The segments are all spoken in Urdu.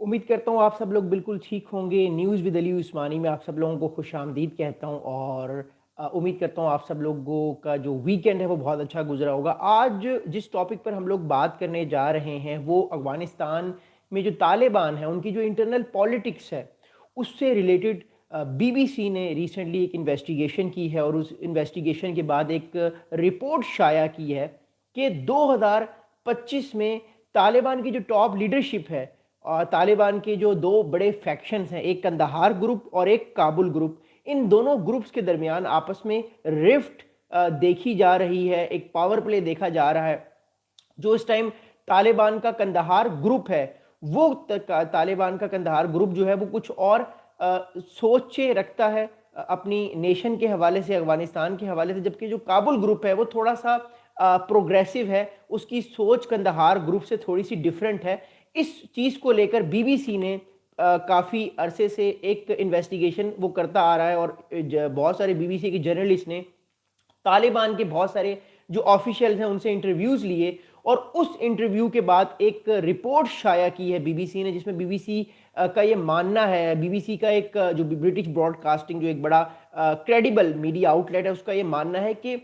امید کرتا ہوں آپ سب لوگ بالکل ٹھیک ہوں گے۔ نیوز ود علی عثمانی میں آپ سب لوگوں کو خوش آمدید کہتا ہوں، اور امید کرتا ہوں آپ سب لوگوں کا جو ویکینڈ ہے وہ بہت اچھا گزرا ہوگا۔ آج جس ٹاپک پر ہم لوگ بات کرنے جا رہے ہیں وہ افغانستان میں جو طالبان ہیں ان کی جو انٹرنل پالیٹکس ہے اس سے ریلیٹڈ بی بی سی نے ریسنٹلی ایک انویسٹیگیشن کی ہے، اور اس انویسٹیگیشن کے بعد ایک رپورٹ شائع کی ہے کہ 2025 میں طالبان کی جو ٹاپ لیڈرشپ ہے، طالبان کے جو دو بڑے فیکشنز ہیں، ایک کندہار گروپ اور ایک کابل گروپ، ان دونوں گروپس کے درمیان آپس میں رفٹ دیکھی جا رہی ہے، ایک پاور پلے دیکھا جا رہا ہے۔ جو اس ٹائم طالبان کا کندہار گروپ ہے، وہ طالبان کا کندہار گروپ جو ہے وہ کچھ اور سوچے رکھتا ہے اپنی نیشن کے حوالے سے، افغانستان کے حوالے سے، جبکہ جو کابل گروپ ہے وہ تھوڑا سا پروگریسو ہے، اس کی سوچ کندہار گروپ سے تھوڑی سی ڈیفرنٹ ہے۔ اس چیز کو لے کر بی بی سی نے کافی عرصے سے ایک انویسٹیگیشن وہ کرتا آ رہا ہے، اور بہت سارے بی بی سی کے جرنلسٹ نے طالبان کے بہت سارے جو آفیشیلز ہیں ان سے انٹرویوز لیے، اور اس انٹرویو کے بعد ایک رپورٹ شائع کی ہے بی بی سی نے، جس میں بی بی سی کا یہ ماننا ہے، بی بی سی کا ایک جو برٹش براڈ کاسٹنگ جو ایک بڑا کریڈیبل میڈیا آؤٹ لیٹ ہے، اس کا یہ ماننا ہے کہ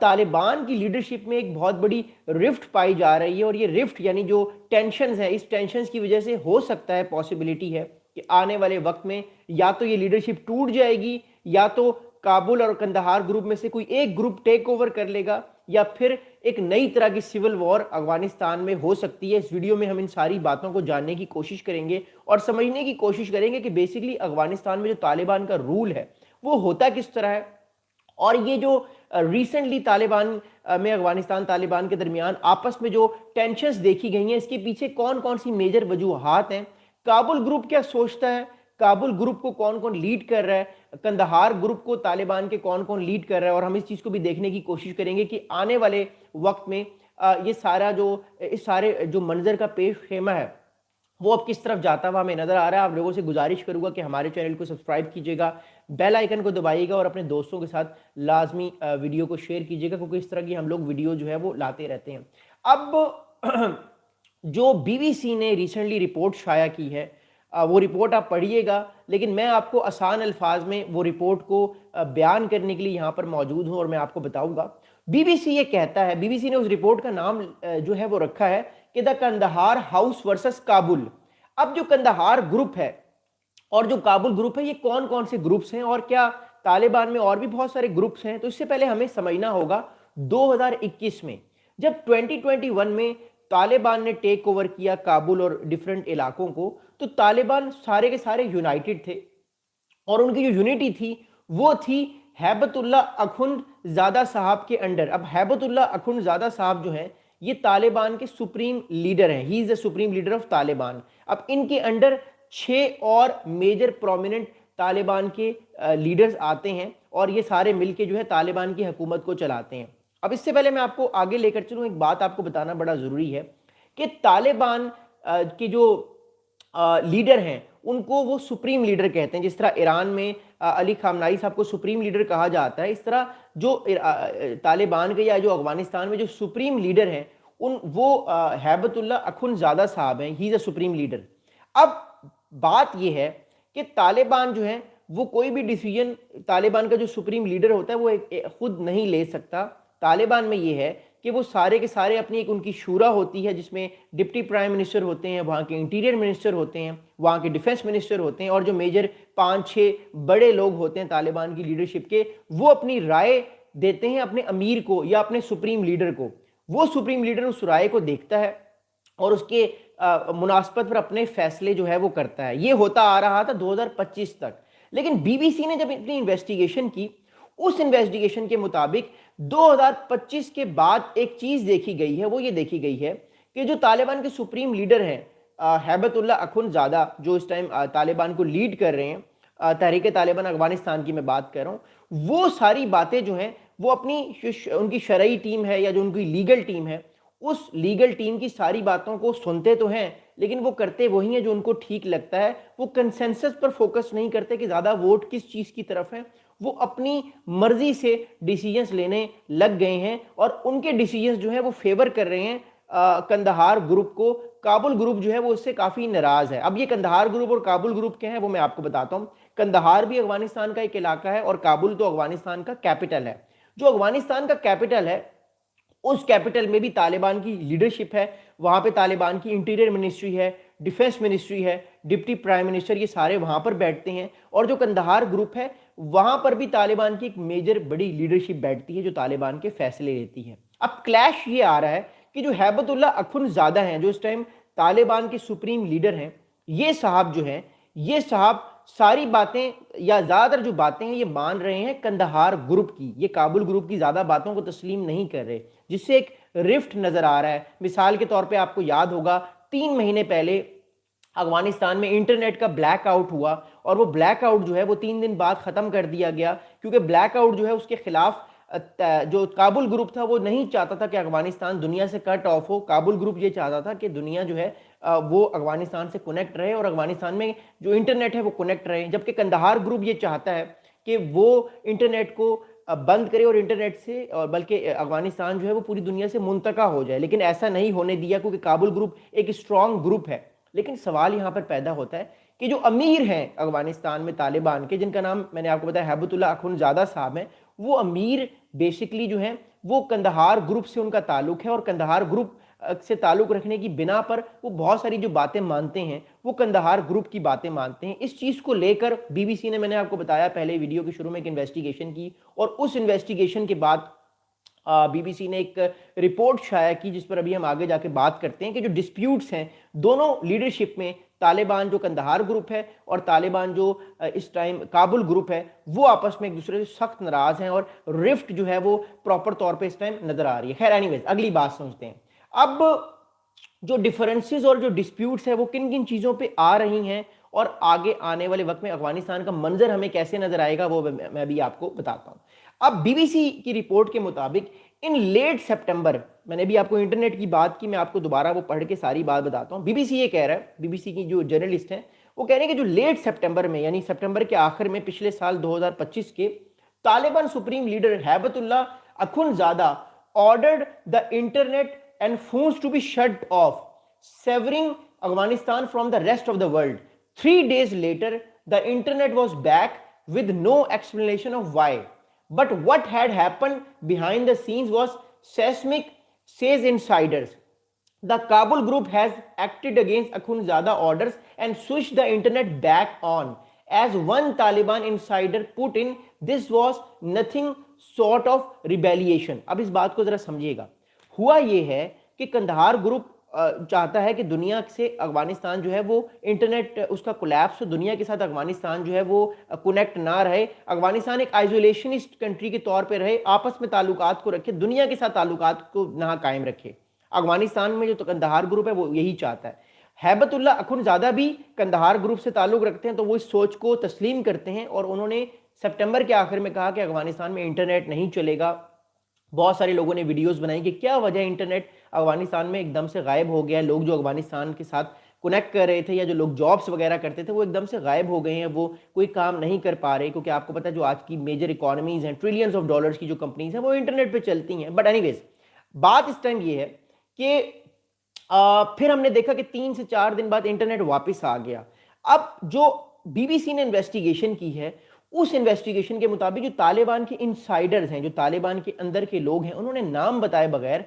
طالبان کی لیڈرشپ میں ایک بہت بڑی رفٹ پائی جا رہی ہے، اور یہ رفٹ یعنی جو ٹینشنز ہیں، اس ٹینشنز کی وجہ سے ہو سکتا ہے، پاسبلٹی ہے کہ آنے والے وقت میں یا تو یہ لیڈرشپ ٹوٹ جائے گی، یا تو کابل اور کندہار گروپ میں سے کوئی ایک گروپ ٹیک اوور کر لے گا، یا پھر ایک نئی طرح کی سول وار افغانستان میں ہو سکتی ہے۔ اس ویڈیو میں ہم ان ساری باتوں کو جاننے کی کوشش کریں گے اور سمجھنے کی کوشش کریں گے کہ بیسیکلی افغانستان میں جو طالبان کا رول ہے وہ ہوتا کس طرح ہے، اور یہ جو ریسنٹلی طالبان میں افغانستان طالبان کے درمیان آپس میں جو ٹینشنز دیکھی گئی ہیں، اس کے پیچھے کون کون سی میجر وجوہات ہیں، کابل گروپ کیا سوچتا ہے، کابل گروپ کو کون کون لیڈ کر رہا ہے، کندہار گروپ کو طالبان کے کون کون لیڈ کر رہا ہے، اور ہم اس چیز کو بھی دیکھنے کی کوشش کریں گے کہ آنے والے وقت میں یہ سارا جو اس سارے جو منظر کا پیش خیمہ ہے وہ اب کس طرف جاتا ہوا ہمیں نظر آ رہا ہے۔ آپ لوگوں سے گزارش کروں گا کہ ہمارے چینل کو سبسکرائب کیجئے گا، بیل آئیکن کو دبائیے گا، اور اپنے دوستوں کے ساتھ لازمی ویڈیو کو شیئر کیجئے گا، کیونکہ اس طرح کی ہم لوگ ویڈیو جو ہے وہ لاتے رہتے ہیں۔ اب جو بی بی سی نے ریسنٹلی رپورٹ شائع کی ہے، وہ رپورٹ آپ پڑھیے گا، لیکن میں آپ کو آسان الفاظ میں وہ رپورٹ کو بیان کرنے کے لیے یہاں پر موجود ہوں، اور میں آپ کو بتاؤں گا۔ بی بی سی یہ کہتا ہے، بی بی سی نے اس رپورٹ کا نام جو ہے وہ رکھا ہے کہ دا کندہار ہاؤس ورسس کابل۔ اب جو کندہار گروپ ہے اور جو کابل گروپ ہے، یہ کون کون سے گروپس ہیں، اور کیا طالبان میں اور بھی بہت سارے گروپس ہیں؟ تو اس سے پہلے ہمیں سمجھنا ہوگا 2021 میں جب 2021 میں طالبان نے ٹیک اوور کیا کابل اور ڈیفرنٹ علاقوں کو، تو طالبان سارے کے سارے یونائٹڈ تھے، اور ان کی جو یونٹی تھی وہ تھی ہیبت اللہ اخند زادہ صاحب کے انڈر۔ اب ہیبت اللہ اخند زادہ صاحب جو ہیں یہ طالبان کے سپریم لیڈر ہیں، ہی از دا سپریم لیڈر آف طالبان۔ اب ان کے انڈر 6 اور میجر پرومیننٹ طالبان کے لیڈرز آتے ہیں، اور یہ سارے مل کے جو ہے طالبان کی حکومت کو چلاتے ہیں۔ اب اس سے پہلے میں آپ کو آگے لے کر چلوں، ایک بات آپ کو بتانا بڑا ضروری ہے کہ طالبان کے جو لیڈر ہیں ان کو وہ سپریم لیڈر کہتے ہیں۔ جس طرح ایران میں علی خامنائی صاحب کو سپریم لیڈر کہا جاتا ہے، اس طرح جو طالبان کے یا جو افغانستان میں جو سپریم لیڈر ہیں وہ ہیبت اللہ اخند زادہ صاحب ہیں، ہی از اے سپریم لیڈر۔ اب بات یہ ہے کہ طالبان جو ہیں وہ کوئی بھی ڈیسیجن، طالبان کا جو سپریم لیڈر ہوتا ہے وہ خود نہیں لے سکتا۔ طالبان میں یہ ہے کہ وہ سارے کے سارے اپنی ایک ان کی شورا ہوتی ہے، جس میں ڈپٹی پرائم منسٹر ہوتے ہیں، وہاں کے انٹیریئر منسٹر ہوتے ہیں، وہاں کے ڈیفنس منسٹر ہوتے ہیں، اور جو میجر 5-6 بڑے لوگ ہوتے ہیں طالبان کی لیڈرشپ کے، وہ اپنی رائے دیتے ہیں اپنے امیر کو یا اپنے سپریم لیڈر کو۔ وہ سپریم لیڈر اس رائے کو دیکھتا ہے اور اس کے مناسبت پر اپنے فیصلے جو ہے وہ کرتا ہے۔ یہ ہوتا آ رہا تھا 2025 تک، لیکن بی بی سی نے جب اپنی انویسٹیگیشن کی، اس انویسٹیگیشن کے مطابق 2025 کے بعد ایک چیز دیکھی گئی ہے، وہ یہ دیکھی گئی ہے کہ جو طالبان کے سپریم لیڈر ہیں ہیبت اللہ اخند زادہ، جو اس ٹائم طالبان کو لیڈ کر رہے ہیں، تحریک طالبان افغانستان کی میں بات کر رہا ہوں، وہ ساری باتیں جو ہیں وہ اپنی ان کی شرعی ٹیم ہے یا جو ان کی لیگل ٹیم ہے، اس لیگل ٹیم کی ساری باتوں کو سنتے تو ہیں، لیکن وہ کرتے وہی ہیں جو ان کو ٹھیک لگتا ہے۔ وہ کنسنسس پر فوکس نہیں کرتے کہ زیادہ ووٹ کس چیز کی طرف ہیں، وہ اپنی مرضی سے ڈیسیجنز لینے لگ گئے ہیں، اور ان کے ڈیسیجنز جو ہیں وہ فیور کر رہے ہیں کندہار گروپ کو، کابل گروپ جو ہے وہ اس سے کافی ناراض ہے. اب یہ کندہار گروپ اور کابل گروپ کیا ہے وہ میں آپ کو بتاتا ہوں. کندہار بھی افغانستان کا ایک علاقہ ہے اور کابل تو افغانستان کا کیپٹل ہے. جو افغانستان کا کیپٹل ہے اس کیپٹل میں بھی طالبان کی لیڈرشپ ہے. وہاں پہ طالبان کی انٹیریئر منسٹری ہے, ڈیفنس منسٹری ہے, ڈپٹی پرائم منسٹر, یہ سارے وہاں پر بیٹھتے ہیں. اور جو کندہار گروپ ہے وہاں پر بھی طالبان کی ایک میجر بڑی لیڈرشپ بیٹھتی ہے جو طالبان کے فیصلے لیتی ہے. اب کلیش یہ آ رہا ہے کہ جو ہیبت اللہ اخن زادہ ہیں جو اس ٹائم طالبان کے سپریم لیڈر ہیں, یہ صاحب جو ہیں یہ صاحب ساری باتیں یا زیادہ تر جو باتیں ہیں یہ مان رہے ہیں کندہار گروپ کی, یہ کابل گروپ کی زیادہ باتوں کو تسلیم نہیں کر رہے, جس سے ایک رفٹ نظر آ رہا ہے. مثال کے طور پہ آپ کو یاد ہوگا 3 مہینے پہلے افغانستان میں انٹرنیٹ کا بلیک آؤٹ ہوا اور وہ بلیک آؤٹ جو ہے وہ 3 دن بعد ختم کر دیا گیا, کیونکہ بلیک آؤٹ جو ہے اس کے خلاف جو کابل گروپ تھا وہ نہیں چاہتا تھا کہ افغانستان دنیا سے کٹ آف ہو. کابل گروپ یہ چاہتا تھا کہ دنیا جو ہے وہ افغانستان سے کنیکٹ رہے اور افغانستان میں جو انٹرنیٹ ہے وہ کنیکٹ رہے, جبکہ کندہار گروپ یہ چاہتا ہے کہ وہ انٹرنیٹ کو بند کرے اور انٹرنیٹ سے اور بلکہ افغانستان جو ہے وہ پوری دنیا سے منتقع ہو جائے. لیکن ایسا نہیں ہونے دیا کیونکہ کابل گروپ ایک اسٹرانگ گروپ ہے. لیکن سوال یہاں پر پیدا ہوتا ہے کہ جو امیر ہیں افغانستان میں طالبان کے, جن کا نام میں نے آپ کو بتایا ہیبت اللہ اخن زادہ صاحب ہیں, وہ امیر بیسکلی جو ہیں وہ کندہار گروپ سے ان کا تعلق ہے اور کندہار گروپ سے تعلق رکھنے کی بنا پر وہ بہت ساری جو باتیں مانتے ہیں وہ کندہار گروپ کی باتیں مانتے ہیں. اس چیز کو لے کر بی بی سی نے, میں نے آپ کو بتایا پہلے ویڈیو کے شروع میں, ایک انویسٹیگیشن کی اور اس انویسٹیگیشن کے بعد بی بی سی نے ایک رپورٹ شائع کی جس پر ابھی ہم آگے جا کے بات کرتے ہیں کہ جو ڈسپیوٹس ہیں دونوں لیڈرشپ میں, طالبان جو کندہار گروپ ہے اور طالبان جو اس ٹائم کابل گروپ ہے, وہ آپس میں ایک دوسرے سے سخت ناراض ہیں اور رفٹ جو ہے وہ پراپر طور پہ اس ٹائم نظر آ رہی ہے. خیر اینی ویز اگلی بات سمجھتے ہیں. اب جو ڈیفرنسز اور جو ڈسپیوٹس ہیں وہ کن کن چیزوں پہ آ رہی ہیں اور آگے آنے والے وقت میں افغانستان کا منظر ہمیں کیسے نظر آئے گا وہ میں بھی آپ کو بتاتا ہوں. اب بی بی سی کی رپورٹ کے مطابق ان لیٹ سپٹمبر, میں نے بھی آپ کو انٹرنیٹ کی بات کی, میں آپ کو دوبارہ وہ پڑھ کے ساری بات بتاتا ہوں. بی بی سی یہ کہہ رہا ہے, بی بی سی کی جو جرنلسٹ ہیں وہ کہہ رہے ہیں کہ جو لیٹ سپٹمبر میں یعنی سپٹمبر کے آخر میں پچھلے سال 2025 کے Taliban supreme leader Hibatullah Akhundzada ordered the internet and phones to be shut off, severing Afghanistan from the rest of the world. 3 days later, the internet was back with no explanation of why. But what had happened behind the scenes was seismic, says insiders. The Kabul group has acted against Akhundzada orders and switched the internet back on. As one Taliban insider put in, this was nothing sort of rebellion. اب اس بات کو ذرا سمجھیے گا. ہوا یہ ہے کہ کندہار گروپ چاہتا ہے کہ دنیا سے افغانستان جو ہے وہ انٹرنیٹ اس کا کولیپس ہو, دنیا کے ساتھ افغانستان جو ہے وہ کنیکٹ نہ رہے, افغانستان ایک آئزولیشنسٹ کنٹری کے طور پہ رہے, آپس میں تعلقات کو رکھے, دنیا کے ساتھ تعلقات کو نہ قائم رکھے. افغانستان میں جو کندہار گروپ ہے وہ یہی چاہتا ہے. ہیبت اللہ اخن زادہ بھی کندہار گروپ سے تعلق رکھتے ہیں تو وہ اس سوچ کو تسلیم کرتے ہیں اور انہوں نے سپٹمبر کے آخر میں کہا کہ افغانستان میں انٹرنیٹ نہیں چلے گا. بہت سارے لوگوں نے ویڈیوز بنائی کہ کیا وجہ انٹرنیٹ افغانستان میں ایک دم سے غائب ہو گیا ہے, لوگ جو افغانستان کے ساتھ کنیکٹ کر رہے تھے یا جو لوگ جابس وغیرہ کرتے تھے وہ ایک دم سے غائب ہو گئے ہیں, وہ کوئی کام نہیں کر پا رہے, کیونکہ آپ کو پتہ ہے جو آج کی میجر اکانومیز ہیں, ٹریلینز آف ڈالرز کی جو کمپنیز ہیں وہ انٹرنیٹ پہ چلتی ہیں. بٹ اینی ویز بات اس ٹائم یہ ہے کہ پھر ہم نے دیکھا کہ 3 سے 4 دن بعد انٹرنیٹ واپس آ گیا. اب جو بی بی سی نے انویسٹیگیشن کی ہے اس انویسٹیگیشن کے مطابق جو طالبان کے انسائیڈرز ہیں, جو طالبان کے اندر کے لوگ ہیں, انہوں نے نام بتائے بغیر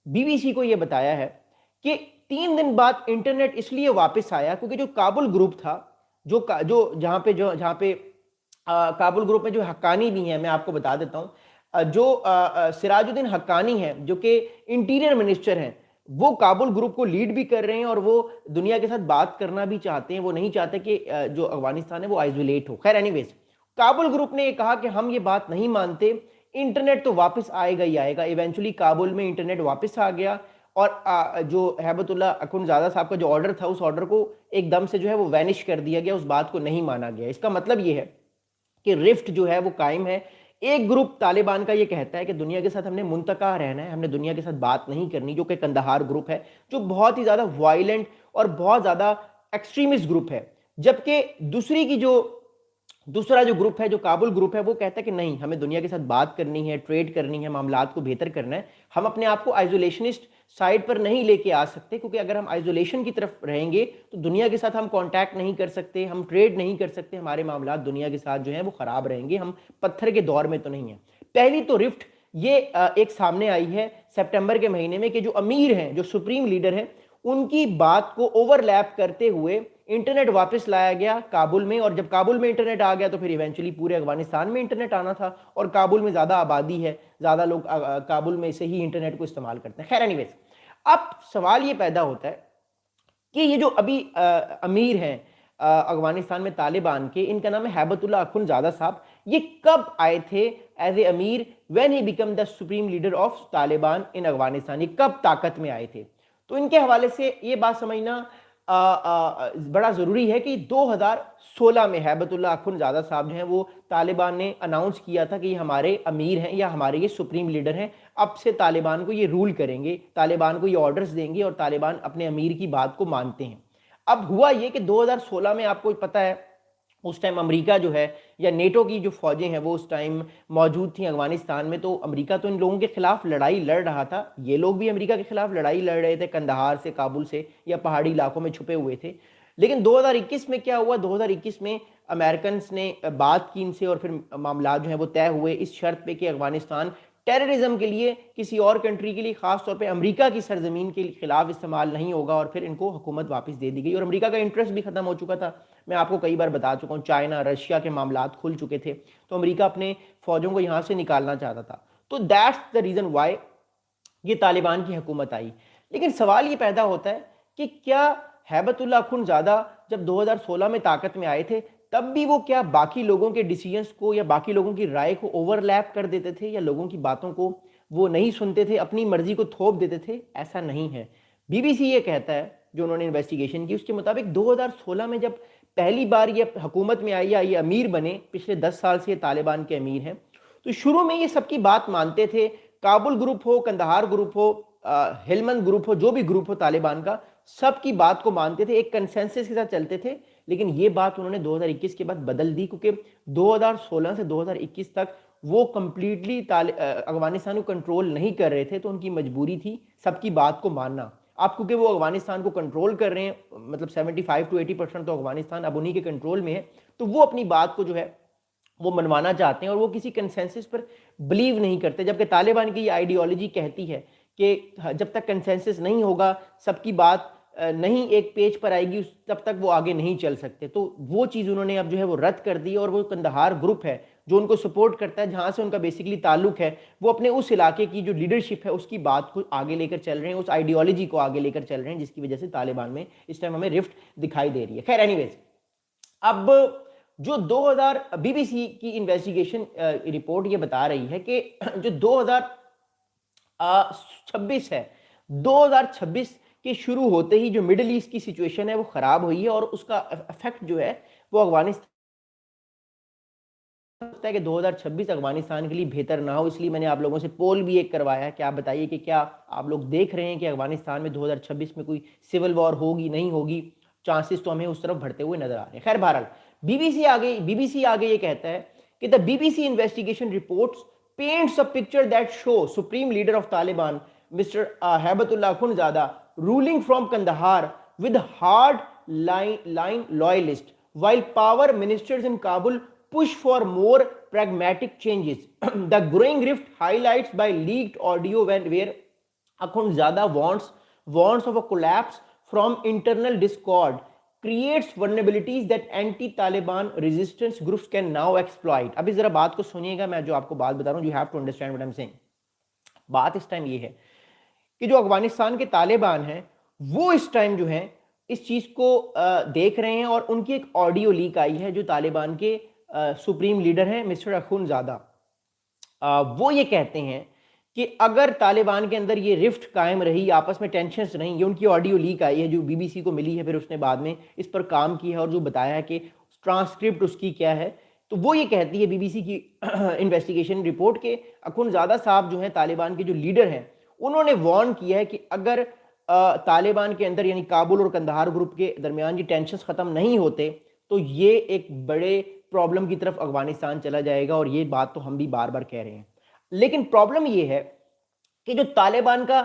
بی بی سی کو یہ بتایا ہے کہ 3 دن بعد انٹرنیٹ اس لیے واپس آیا کیونکہ جو کابل گروپ تھا, جہاں پہ کابل گروپ میں جو حقانی بھی ہیں, میں آپ کو بتا دیتا ہوں, جو سراج الدین حقانی ہیں جو کہ انٹیریئر منسٹر ہیں, وہ کابل گروپ کو لیڈ بھی کر رہے ہیں اور وہ دنیا کے ساتھ بات کرنا بھی چاہتے ہیں, وہ نہیں چاہتے کہ جو افغانستان ہے وہ آئزولیٹ ہو. خیر اینی ویز کابل گروپ نے یہ کہا کہ ہم یہ بات نہیں مانتے, انٹرنیٹ تو واپس آئے گا ہی آئے گا. ایونچولی کابل میں انٹرنیٹ واپس آ گیا اور جو ہیبت اللہ اخن زادہ صاحب کا جو آرڈر تھا اس آرڈر کو ایک دم سے جو ہے وہ وینش کر دیا گیا, اس بات کو نہیں مانا گیا. اس کا مطلب یہ ہے کہ رفٹ جو ہے وہ قائم ہے. ایک گروپ طالبان کا یہ کہتا ہے کہ دنیا کے ساتھ ہم نے منتقع رہنا ہے, ہم نے دنیا کے ساتھ بات نہیں کرنی, جو کہ کندہار گروپ ہے جو بہت ہی زیادہ وائلنٹ اور بہت زیادہ ایکسٹریمسٹ گروپ ہے. جبکہ دوسرا جو گروپ ہے, جو کابل گروپ ہے, وہ کہتا ہے کہ نہیں, ہمیں دنیا کے ساتھ بات کرنی ہے, ٹریڈ کرنی ہے, معاملات کو بہتر کرنا ہے, ہم اپنے آپ کو آئزولیشنسٹ سائڈ پر نہیں لے کے آ سکتے، کیونکہ اگر ہم آئزولیشن کی طرف رہیں گے تو دنیا کے ساتھ ہم کانٹیکٹ نہیں کر سکتے، ہم ٹریڈ نہیں کر سکتے، ہمارے معاملات دنیا کے ساتھ جو ہیں وہ خراب رہیں گے، ہم پتھر کے دور میں تو نہیں ہیں۔ پہلی تو رفٹ یہ ایک سامنے آئی ہے سپٹمبر کے مہینے میں کہ جو امیر ہیں، جو سپریم لیڈر ہیں، ان کی بات کو اوور لیپ کرتے ہوئے انٹرنیٹ واپس لایا گیا کابل میں، اور جب کابل میں انٹرنیٹ آ گیا تو پھر ایونچولی پورے افغانستان میں انٹرنیٹ آنا تھا، اور کابل میں زیادہ آبادی ہے، زیادہ لوگ کابل میں سے ہی انٹرنیٹ کو استعمال کرتے ہیں۔ خیر اینی ویز، اب سوال یہ پیدا ہوتا ہے کہ یہ جو ابھی امیر ہیں افغانستان میں طالبان کے، ان کا نام ہے ہیبت اللہ اخن زادہ صاحب، یہ کب آئے تھے as a amir when he became the supreme leader of Taliban in Afghanistan? یہ کب طاقت میں آئے تھے؟ تو ان کے حوالے سے یہ بات سمجھنا بڑا ضروری ہے کہ 2016 میں ہیبت اللہ اخن زادہ صاحب جو ہیں وہ طالبان نے اناؤنس کیا تھا کہ یہ ہمارے امیر ہیں یا ہمارے یہ سپریم لیڈر ہیں، اب سے طالبان کو یہ رول کریں گے، طالبان کو یہ آرڈرز دیں گے اور طالبان اپنے امیر کی بات کو مانتے ہیں۔ اب ہوا یہ کہ 2016 میں آپ کو پتہ ہے اس ٹائم امریکہ جو ہے یا نیٹو کی جو فوجیں ہیں وہ اس ٹائم موجود تھیں افغانستان میں، تو امریکہ تو ان لوگوں کے خلاف لڑائی لڑ رہا تھا، یہ لوگ بھی امریکہ کے خلاف لڑائی لڑ رہے تھے، کندہار سے، کابل سے، یا پہاڑی علاقوں میں چھپے ہوئے تھے۔ لیکن 2021 میں کیا ہوا؟ 2021 میں امریکنز نے بات کی ان سے، اور پھر معاملات جو ہیں وہ طے ہوئے اس شرط پہ کہ افغانستان ٹیررزم کے لیے کسی اور کنٹری کے لیے، خاص طور پہ امریکہ کی سرزمین کے خلاف استعمال نہیں ہوگا، اور پھر ان کو حکومت واپس دے دی گئی، اور امریکہ کا انٹرسٹ بھی ختم ہو چکا تھا۔ میں آپ کو کئی بار بتا چکا ہوں، چائنا، رشیا کے معاملات کھل چکے تھے، تو امریکہ اپنے فوجوں کو یہاں سے نکالنا چاہتا تھا۔ تو دیٹس دا ریزن وائی یہ طالبان کی حکومت آئی۔ لیکن سوال یہ پیدا ہوتا ہے کہ کیا ہیبت اللہ اخن زادہ جب 2016 میں طاقت میں آئے تھے تب بھی وہ کیا باقی لوگوں کے ڈیسیجنز کو یا باقی لوگوں کی رائے کو اوور لیپ کر دیتے تھے، یا لوگوں کی باتوں کو وہ نہیں سنتے تھے، اپنی مرضی کو تھوپ دیتے تھے؟ ایسا نہیں ہے۔ بی بی سی یہ کہتا ہے، جو انہوں نے انویسٹیگیشن کی، اس کے مطابق 2016 میں جب پہلی بار یہ حکومت میں آئی یا یہ امیر بنے، پچھلے 10 سال سے یہ طالبان کے امیر ہیں، تو شروع میں یہ سب کی بات مانتے تھے، کابل گروپ ہو، کندہار گروپ ہو، ہلمند گروپ ہو، جو بھی گروپ ہو طالبان کا، سب کی بات کو مانتے تھے، ایک کنسنسس کے ساتھ چلتے تھے۔ لیکن یہ بات انہوں نے 2021 کے بعد بدل دی، کیونکہ 2016 سے 2021 تک وہ کمپلیٹلی افغانستان کو کنٹرول نہیں کر رہے تھے، تو ان کی مجبوری تھی سب کی بات کو ماننا۔ اب کیونکہ وہ افغانستان کو کنٹرول کر رہے ہیں، مطلب 75 to 80% تو افغانستان اب انہی کے کنٹرول میں ہے، تو وہ اپنی بات کو جو ہے وہ منوانا چاہتے ہیں، اور وہ کسی کنسنسس پر بلیو نہیں کرتے، جبکہ طالبان کی یہ آئیڈیالوجی کہتی ہے کہ جب تک کنسنسس نہیں ہوگا، سب کی بات نہیں ایک پیج پر آئے گی، تب تک وہ آگے نہیں چل سکتے۔ تو وہ چیز انہوں نے اب جو ہے وہ رد کر دی، اور وہ کندہار گروپ ہے جو ان کو سپورٹ کرتا ہے، جہاں سے ان کا بیسیکلی تعلق ہے، وہ اپنے اس علاقے کی جو لیڈرشپ ہے اس کی بات کو آگے لے کر چل رہے ہیں، اس آئیڈیالوجی کو آگے لے کر چل رہے ہیں، جس کی وجہ سے طالبان میں اس ٹائم ہمیں رفٹ دکھائی دے رہی ہے۔ خیر اینی ویز، اب جو بی بی سی کی انویسٹیگیشن رپورٹ یہ بتا رہی ہے کہ جو 2026 ہے، 2026 کے شروع ہوتے ہی جو مڈل ایسٹ کی سچویشن ہے وہ خراب ہوئی ہے، اور اس کا افیکٹ جو ہے وہ افغانستان ہے کہ 2026 افغانستان کے لیے بہتر نہ ہو۔ اس لیے میں نے آپ لوگوں سے پول بھی ایک کروایا ہے کہ آپ بتائیے کہ کیا آپ لوگ دیکھ رہے ہیں کہ افغانستان میں 2026 میں کوئی سول وار ہوگی نہیں ہوگی؟ چانسز تو ہمیں اس طرف بڑھتے ہوئے نظر آ رہے ہیں۔ خیر بہرحال، بی بی سی آگے یہ کہتا ہے کہ the BBC investigation reports paints a picture that shows Supreme Leader of Taliban Mr. Haibatullah Akhundzada ruling from Kandahar with hard line loyalists, while power ministers in Kabul push for more pragmatic changes. The growing rift highlights by leaked audio where Akhundzada warns of a collapse from internal discord, creates vulnerabilities that anti-Taliban resistance groups can now exploit. اب اس ذرا بات کو سنیے گا، میں جو آپ کو بات بتا رہا ہوں، you have to understand what I'm saying. بات اس ٹائم یہ ہے کہ جو افغانستان کے طالبان ہیں وہ اس ٹائم جو ہیں اس چیز کو دیکھ رہے ہیں، اور ان کی ایک آڈیو لیک آئی ہے جو طالبان کے سپریم لیڈر ہیں مسٹر اخون زادہ، وہ یہ کہتے ہیں کہ اگر طالبان کے اندر یہ رفٹ قائم رہی، آپس میں ٹینشنز نہیں، یہ ان کی آڈیو لیک آئی ہے جو بی بی سی کو ملی ہے، پھر اس نے بعد میں اس پر کام کیا ہے اور جو بتایا ہے کہ ٹرانسکرپٹ اس کی کیا ہے، تو وہ یہ کہتی ہے بی بی سی کی انویسٹیگیشن رپورٹ کے اخونزادہ صاحب جو ہیں طالبان کے جو لیڈر ہیں، انہوں نے وارن کیا ہے کہ اگر طالبان کے اندر یعنی کابل اور کندہار گروپ کے درمیان یہ ٹینشنز ختم نہیں ہوتے تو یہ ایک بڑے پرابلم کی طرف افغانستان چلا جائے گا، اور یہ بات تو ہم بھی بار بار کہہ رہے ہیں۔ لیکن پرابلم یہ ہے کہ جو طالبان کا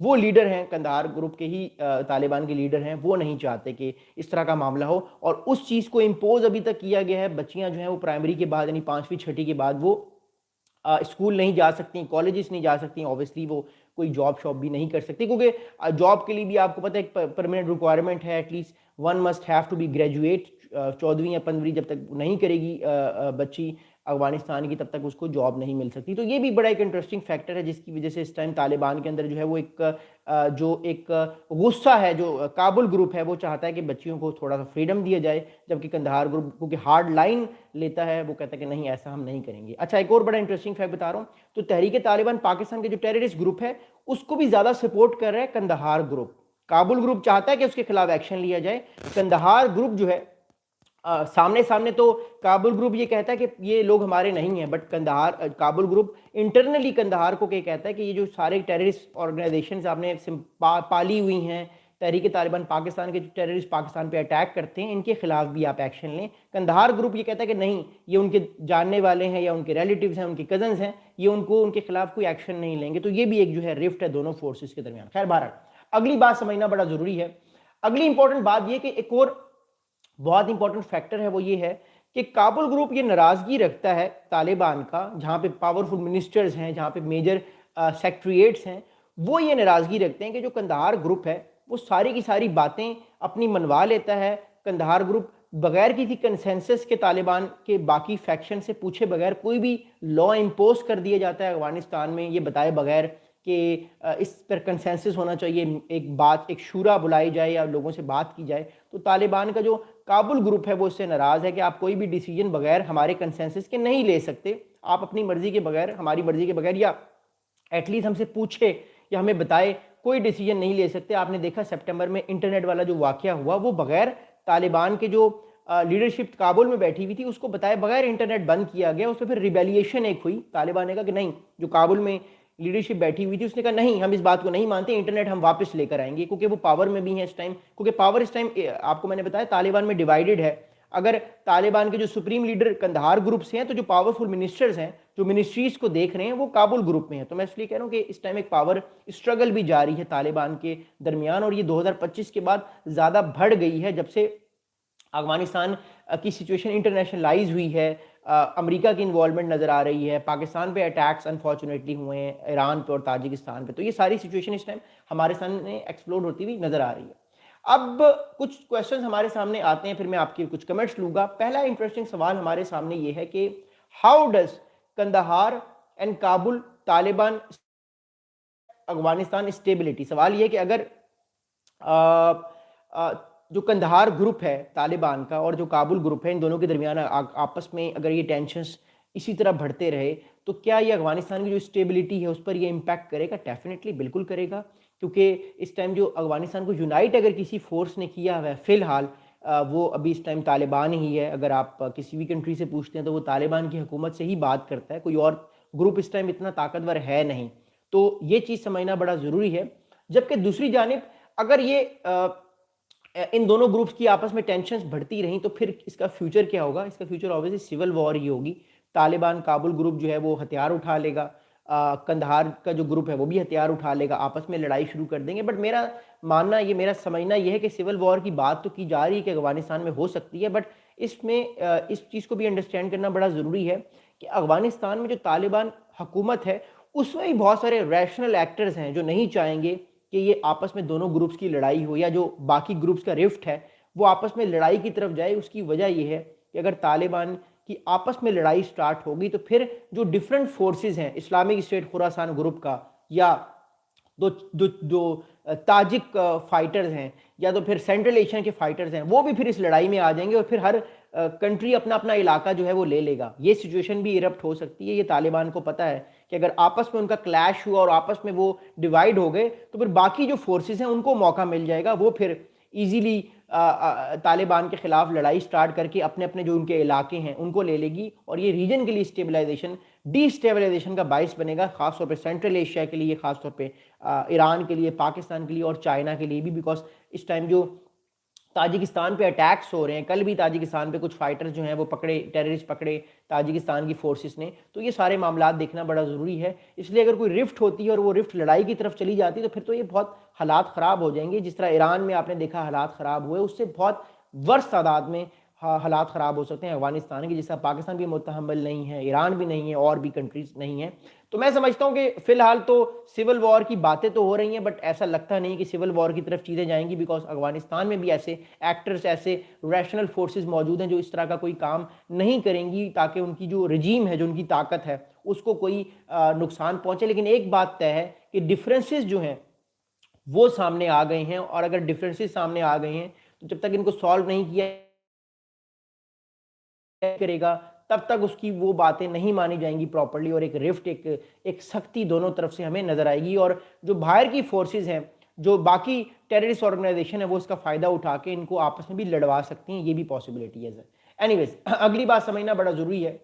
وہ لیڈر ہیں قندھار گروپ کے ہی طالبان کے لیڈر ہیں، وہ نہیں چاہتے کہ اس طرح کا معاملہ ہو، اور اس چیز کو امپوز ابھی تک کیا گیا ہے۔ بچیاں جو ہیں وہ پرائمری کے بعد یعنی 5ویں 6ٹھی کے بعد وہ اسکول نہیں جا سکتی، کالجز نہیں جا سکتی، اوبیسلی وہ کوئی جاب شاپ بھی نہیں کر سکتی، کیونکہ جاب کے لیے بھی آپ کو پتہ ہے ایک پرماننٹ ریکوائرمنٹ ہے، at least one must have to be graduate. 14ویں یا 15ویں جب تک نہیں کرے گی بچی افغانستان کی، تب تک اس کو جاب نہیں مل سکتی۔ تو یہ بھی بڑا ایک انٹرسٹنگ فیکٹر ہے، جس کی وجہ سے اس ٹائم طالبان کے اندر جو ہے وہ ایک غصہ ہے، جو کابل گروپ ہے وہ چاہتا ہے کہ بچیوں کو تھوڑا سا فریڈم دیا جائے، جبکہ قندھار گروپ کیونکہ ہارڈ لائن لیتا ہے، وہ کہتا ہے کہ نہیں ایسا ہم نہیں کریں گے۔ اچھا، ایک اور بڑا انٹرسٹنگ فیکٹ بتا رہا ہوں، تو تحریک طالبان پاکستان کے جو ٹیررسٹ گروپ ہے اس کو بھی زیادہ سپورٹ کر رہا ہے قندھار گروپ۔ کابل گروپ چاہتا ہے کہ اس کے خلاف ایکشن لیا جائے، قندھار گروپ جو ہے سامنے تو کابل گروپ یہ کہتا ہے کہ یہ لوگ ہمارے نہیں ہیں، but Kabul group internally Kandahar کو کہتا ہے کہ یہ جو سارے ٹیررسٹ آرگنائزیشنز آپ نے پالی ہوئی ہیں، تحریک طالبان پاکستان کے جو ٹیررسٹ پاکستان پہ اٹیک کرتے ہیں، ان کے خلاف بھی آپ ایکشن لیں۔ قندھار گروپ یہ کہتا ہے کہ نہیں، یہ ان کے جاننے والے ہیں یا ان کے ریلیٹیوز ہیں، ان کے کزنز ہیں، یہ ان کے خلاف کوئی ایکشن نہیں لیں گے۔ تو یہ بھی ایک جو ہے رفٹ ہے دونوں فورسز کے درمیان۔ خیر بہرحال اگلی بات سمجھنا بڑا ضروری ہے۔ اگلی امپورٹنٹ بات یہ کہ ایک اور بہت امپورٹنٹ فیکٹر ہے، وہ یہ ہے کہ کابل گروپ یہ ناراضگی رکھتا ہے طالبان کا، جہاں پہ پاورفل منسٹرز ہیں، جہاں پہ میجر سیکٹریٹس ہیں، وہ یہ ناراضگی رکھتے ہیں کہ جو قندھار گروپ ہے وہ ساری کی ساری باتیں اپنی منوا لیتا ہے۔ قندھار گروپ بغیر کسی کنسنسس کے طالبان کے باقی فیکشن سے پوچھے بغیر کوئی بھی لا امپوز کر دیا جاتا ہے افغانستان میں، یہ بتائے بغیر کہ اس پر کنسنسس ہونا چاہیے، ایک شورا بلائی جائے یا لوگوں سے بات کی جائے۔ تو طالبان کا جو کابل گروپ ہے وہ اس سے ناراض ہے کہ آپ کوئی بھی ڈیسیجن بغیر ہمارے کنسنسس کے نہیں لے سکتے، آپ اپنی مرضی کے بغیر، ہماری مرضی کے بغیر، یا ایٹ لیسٹ ہم سے پوچھے یا ہمیں بتائے کوئی ڈیسیجن نہیں لے سکتے۔ آپ نے دیکھا سپٹمبر میں انٹرنیٹ والا جو واقعہ ہوا، وہ بغیر طالبان کے جو لیڈرشپ کابل میں بیٹھی ہوئی تھی اس کو بتائے بغیر انٹرنیٹ بند کیا گیا۔ اس پہ پھر ریبیلیشن ایک ہوئی، طالبان نے کہا کہ نہیں، جو کابل میں لیڈرشپ بیٹھی ہوئی تھی اس نے کہا نہیں، ہم اس بات کو نہیں مانتے، انٹرنیٹ ہم واپس لے کر آئیں گے، کیونکہ وہ پاور میں بھی ہیں اس ٹائم، کیونکہ پاور اس ٹائم آپ کو میں نے بتایا طالبان میں ڈیوائیڈڈ ہے۔ اگر طالبان کے جو سپریم لیڈر قندھار گروپ سے ہیں تو جو پاورفل منسٹرز ہیں، جو منسٹریز کو دیکھ رہے ہیں، وہ کابل گروپ میں ہیں۔ تو میں اس لیے کہہ رہا ہوں کہ اس ٹائم ایک پاور اسٹرگل بھی جاری ہے طالبان کے درمیان، اور یہ 2025 کے بعد زیادہ بڑھ گئی ہے جب سے افغانستان کی سچویشن انٹرنیشنلائز ہوئی ہے، امریکہ کی انوالومنٹ نظر آ رہی ہے، پاکستان پہ اٹیکس انفارچونیٹلی ہوئے ہیں، ایران پہ اور تاجکستان پہ، تو یہ ساری سچویشن اس ٹائم ہمارے سامنے ایکسپلور ہوتی ہوئی نظر آ رہی ہے۔ اب کچھ کویسچنز ہمارے سامنے آتے ہیں، پھر میں آپ کے کچھ کمنٹس لوں گا۔ پہلا انٹرسٹنگ سوال ہمارے سامنے یہ ہے کہ how does Kandahar and Kabul Taliban Afghanistan stability. سوال یہ ہے کہ اگر جو قندھار گروپ ہے طالبان کا اور جو کابل گروپ ہے، ان دونوں کے درمیان آپس میں اگر یہ ٹینشنز اسی طرح بڑھتے رہے تو کیا یہ افغانستان کی جو اسٹیبلٹی ہے اس پر یہ امپیکٹ کرے گا؟ ڈیفینیٹلی بالکل کرے گا، کیونکہ اس ٹائم جو افغانستان کو یونائٹ اگر کسی فورس نے کیا ہوا ہے فی الحال، وہ ابھی اس ٹائم طالبان ہی ہے۔ اگر آپ کسی بھی کنٹری سے پوچھتے ہیں تو وہ طالبان کی حکومت سے ہی بات کرتا ہے، کوئی اور گروپ اس ٹائم اتنا طاقتور ہے نہیں۔ تو یہ چیز سمجھنا بڑا ضروری ہے۔ جبکہ دوسری جانب اگر یہ ان دونوں گروپس کی آپس میں ٹینشنز بڑھتی رہیں تو پھر اس کا فیوچر کیا ہوگا؟ اس کا فیوچر آبویسلی سول وار ہی ہوگی۔ طالبان کابل گروپ جو ہے وہ ہتھیار اٹھا لے گا، قندھار کا جو گروپ ہے وہ بھی ہتھیار اٹھا لے گا، آپس میں لڑائی شروع کر دیں گے۔ بٹ میرا ماننا یہ، میرا سمجھنا یہ ہے کہ سول وار کی بات تو کی جا رہی ہے کہ افغانستان میں ہو سکتی ہے، بٹ اس میں اس چیز کو بھی انڈرسٹینڈ کرنا بڑا ضروری ہے کہ افغانستان میں جو طالبان حکومت ہے اس میں بھی بہت سارے ریشنل ایکٹرز ہیں جو نہیں چاہیں گے کہ یہ آپس میں دونوں گروپس کی لڑائی ہو، یا جو باقی گروپس کا رفٹ ہے وہ آپس میں لڑائی کی طرف جائے۔ اس کی وجہ یہ ہے کہ اگر طالبان کی آپس میں لڑائی سٹارٹ ہوگی تو پھر جو ڈیفرنٹ فورسز ہیں، اسلامک اسٹیٹ خراسان گروپ کا، یا جو تاجک فائٹرز ہیں، یا تو پھر سینٹرل ایشین کے فائٹرز ہیں، وہ بھی پھر اس لڑائی میں آ جائیں گے، اور پھر ہر کنٹری اپنا اپنا علاقہ جو ہے وہ لے لے گا۔ یہ سچویشن بھی ایرپٹ ہو سکتی ہے، یہ طالبان کو پتہ ہے کہ اگر آپس میں ان کا کلیش ہوا اور آپس میں وہ ڈیوائیڈ ہو گئے تو پھر باقی جو فورسز ہیں ان کو موقع مل جائے گا، وہ پھر ایزیلی طالبان کے خلاف لڑائی سٹارٹ کر کے اپنے اپنے جو ان کے علاقے ہیں ان کو لے لے گی، اور یہ ریجن کے لیے ڈی اسٹیبلائزیشن کا باعث بنے گا، خاص طور پہ سینٹرل ایشیا کے لیے، خاص طور پہ ایران کے لیے، پاکستان کے لیے اور چائنا کے لیے بھی، بیکاز اس ٹائم جو تاجکستان پہ اٹیکس ہو رہے ہیں، کل بھی تاجکستان پہ کچھ فائٹرز جو ہیں وہ پکڑے، ٹیررسٹ پکڑے تاجکستان کی فورسز نے. تو یہ سارے معاملات دیکھنا بڑا ضروری ہے. اس لیے اگر کوئی رفٹ ہوتی ہے اور وہ رفٹ لڑائی کی طرف چلی جاتی ہے تو پھر تو یہ بہت حالات خراب ہو جائیں گے. جس طرح ایران میں آپ نے دیکھا حالات خراب ہوئے، اس سے بہت ورس تعداد میں حالات خراب ہو سکتے ہیں افغانستان کے. جس طرح پاکستان بھی متحمل نہیں ہے، ایران بھی نہیں ہے، اور بھی کنٹریز نہیں ہیں. تو میں سمجھتا ہوں کہ فی الحال تو سول وار کی باتیں تو ہو رہی ہیں، بٹ ایسا لگتا نہیں کہ سول وار کی طرف چیزیں جائیں گی، بیکاز افغانستان میں بھی ایسے ایکٹرز، ایسے ریشنل فورسز موجود ہیں جو اس طرح کا کوئی کام نہیں کریں گی تاکہ ان کی جو رجیم ہے، جو ان کی طاقت ہے، اس کو کوئی نقصان پہنچے. لیکن ایک بات طے ہے کہ ڈفرینسز جو ہیں وہ سامنے آ گئے ہیں، اور اگر ڈفرینسز سامنے آ گئے ہیں تو جب تک ان کو سالو نہیں کیا کرے گا تب تک اس کی وہ باتیں نہیں مانی جائیں گی پراپرلی، اور ایک رفٹ، ایک سختی دونوں طرف سے ہمیں نظر آئے گی. اور جو باہر کی فورسز ہیں، جو باقی ٹیررسٹ آرگنائزیشن ہے، وہ اس کا فائدہ اٹھا کے ان کو آپس میں بھی لڑوا سکتی ہیں. یہ بھی پاسبلٹی ہے. اینی ویز اگلی بات سمجھنا بڑا ضروری ہے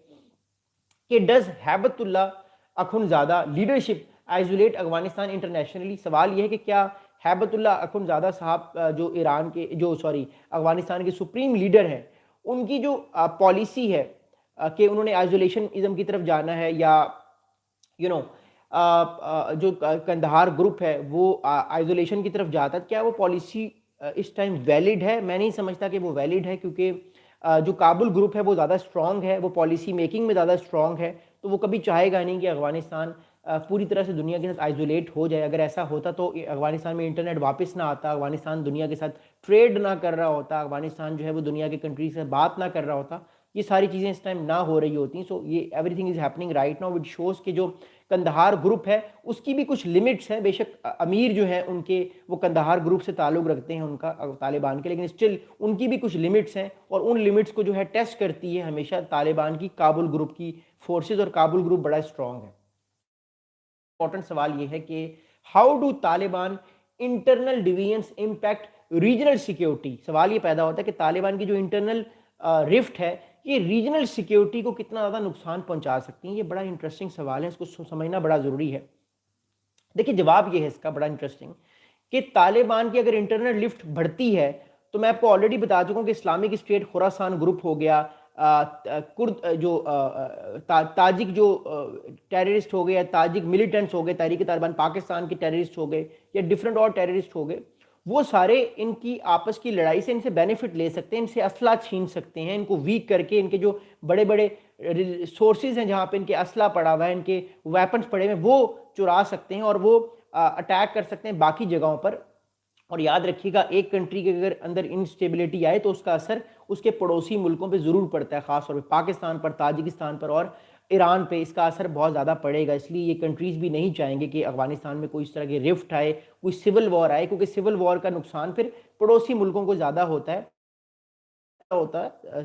کہ does Hibatullah Akhundzada leadership isolate Afghanistan internationally. سوال یہ ہے کہ کیا ہیبت اللہ اخنزادہ صاحب جو افغانستان کے سپریم لیڈر ہیں، ان کی جو پالیسی ہے کہ انہوں نے آئزولیشن ازم کی طرف جانا ہے، یا جو کندہار گروپ ہے وہ آئزولیشن کی طرف جاتا ہے، کیا وہ پالیسی اس ٹائم ویلڈ ہے؟ میں نہیں سمجھتا کہ وہ ویلڈ ہے، کیونکہ جو کابل گروپ ہے وہ زیادہ اسٹرانگ ہے، وہ پالیسی میکنگ میں زیادہ اسٹرانگ ہے. تو وہ کبھی چاہے گا نہیں کہ افغانستان پوری طرح سے دنیا کے ساتھ آئزولیٹ ہو جائے. اگر ایسا ہوتا تو افغانستان میں انٹرنیٹ واپس نہ آتا، افغانستان دنیا کے ساتھ ٹریڈ نہ کر رہا ہوتا، افغانستان جو ہے وہ دنیا کے کنٹری سے بات نہ کر رہا ہوتا. یہ ساری چیزیں اس ٹائم نہ ہو رہی ہوتی. سو یہ everything is happening right now, which shows کہ جو کندہار گروپ ہے اس کی بھی کچھ لمٹس ہیں. بے شک امیر جو ہیں ان کے وہ کندہار گروپ سے تعلق رکھتے ہیں، ان کا طالبان کے، لیکن اسٹل ان کی بھی کچھ لمٹس ہیں، اور ان لمٹس کو جو ہے ٹیسٹ کرتی ہے ہمیشہ طالبان کی کابل گروپ کی فورسز، اور کابل گروپ بڑا اسٹرانگ ہے. امپورٹنٹ سوال یہ ہے کہ how do Taliban internal divisions impact regional security. سوال یہ پیدا ہوتا ہے کہ طالبان کی جو انٹرنل رفٹ ہے یہ ریجنل سیکیورٹی کو کتنا زیادہ نقصان پہنچا سکتی ہیں. یہ بڑا انٹرسٹنگ سوال ہے، اس کو سمجھنا بڑا ضروری ہے. دیکھیں جواب یہ ہے اس کا بڑا انٹرسٹنگ کہ طالبان کی اگر انٹرنل لفٹ بڑھتی ہے تو میں آپ کو آلریڈی بتا چکا ہوں کہ اسلامک اسٹیٹ خوراسان گروپ ہو گیا، کرد جو تاجک جو ٹیررسٹ ہو گئے، یا تاجک ملیٹنٹس ہو گئے، تحریک طالبان پاکستان کے ٹیررسٹ ہو گئے، یا ڈفرنٹ اور ٹیررسٹ ہو گئے، وہ سارے ان کی آپس کی لڑائی سے ان سے بینیفٹ لے سکتے ہیں، ان سے اسلحہ چھین سکتے ہیں، ان کو ویک کر کے ان کے جو بڑے بڑے سورسز ہیں جہاں پہ ان کے اسلحہ پڑا ہوا ہے، ان کے ویپنز پڑے ہوئے، وہ چرا سکتے ہیں اور وہ اٹیک کر سکتے ہیں باقی جگہوں پر. اور یاد رکھیے گا ایک کنٹری کے اگر اندر انسٹیبلٹی آئے تو اس کا اثر اس کے پڑوسی ملکوں پہ ضرور پڑتا ہے، خاص طور پہ پاکستان پر، تاجکستان پر اور ایران پہ اس کا اثر بہت زیادہ پڑے گا. اس لیے یہ کنٹریز بھی نہیں چاہیں گے کہ افغانستان میں کوئی اس طرح کے رفٹ آئے، کوئی سول وار آئے، کیونکہ سول وار کا نقصان پھر پڑوسی ملکوں کو زیادہ ہوتا ہے،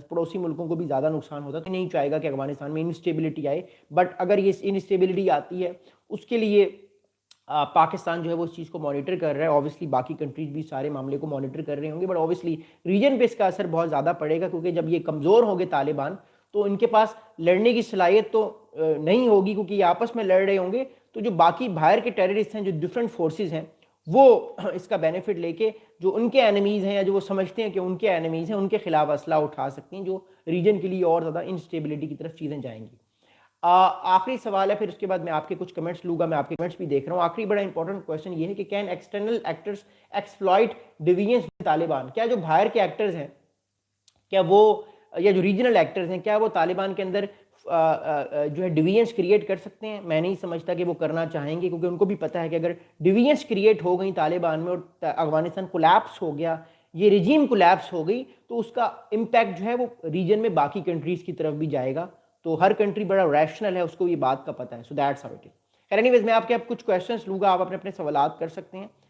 پڑوسی ملکوں کو بھی زیادہ نقصان ہوتا ہے. تو نہیں چاہے گا کہ افغانستان میں انسٹیبلٹی آئے. بٹ اگر یہ انسٹیبلٹی آتی ہے اس کے لیے پاکستان جو ہے وہ اس چیز کو مانیٹر کر رہا ہے. اوبیسلی باقی کنٹریز بھی سارے معاملے کو مانیٹر کر رہے ہوں گے، بٹ اوبیسلی ریجن پہ اس کا اثر بہت زیادہ پڑے گا، کیونکہ جب یہ کمزور ہوں گے طالبان تو ان کے پاس لڑنے کی صلاحیت تو نہیں ہوگی، کیونکہ یہ آپس میں لڑ رہے ہوں گے. تو جو باقی باہر کے ٹیررسٹ ہیں، جو ڈفرنٹ فورسز ہیں، وہ اس کا بینیفٹ لے کے جو ان کے اینیمیز ہیں، یا جو وہ سمجھتے ہیں کہ ان کے اینیمیز ہیں، ان کے خلاف اسلحہ اٹھا سکتے ہیں، جو ریجن کے لیے اور زیادہ انسٹیبلٹی کی طرف چیزیں جائیں گی. آخری سوال ہے، پھر اس کے بعد میں آپ کے کچھ کمنٹس لوں گا. میں آپ کے کمنٹس بھی دیکھ رہا ہوں. آخری بڑا انپورٹنٹ کویسچن یہ ہے کہ can external actors exploit divisions Taliban. کیا جو باہر کے ایکٹرز ہیں، کیا وہ، یا جو ریجنل ایکٹرز ہیں، کیا وہ طالبان کے اندر جو ہے ڈیویژنس کریٹ کر سکتے ہیں؟ میں نہیں سمجھتا کہ وہ کرنا چاہیں گے، کیونکہ ان کو بھی پتہ ہے کہ اگر ڈیویژنس کریٹ ہو گئی طالبان میں اور افغانستان کولیپس ہو گیا، یہ رجیم کولیپس ہو گئی، تو اس کا امپیکٹ جو ہے وہ ریجن میں باقی کنٹریز کی طرف بھی جائے گا. تو ہر کنٹری بڑا ریشنل ہے، اس کو یہ بات کا پتہ ہے. So that's how it is. خیر اینی ویز میں آپ کے اب کچھ کویشچنس لوں گا، آپ اپنے اپنے سوالات کر سکتے ہیں.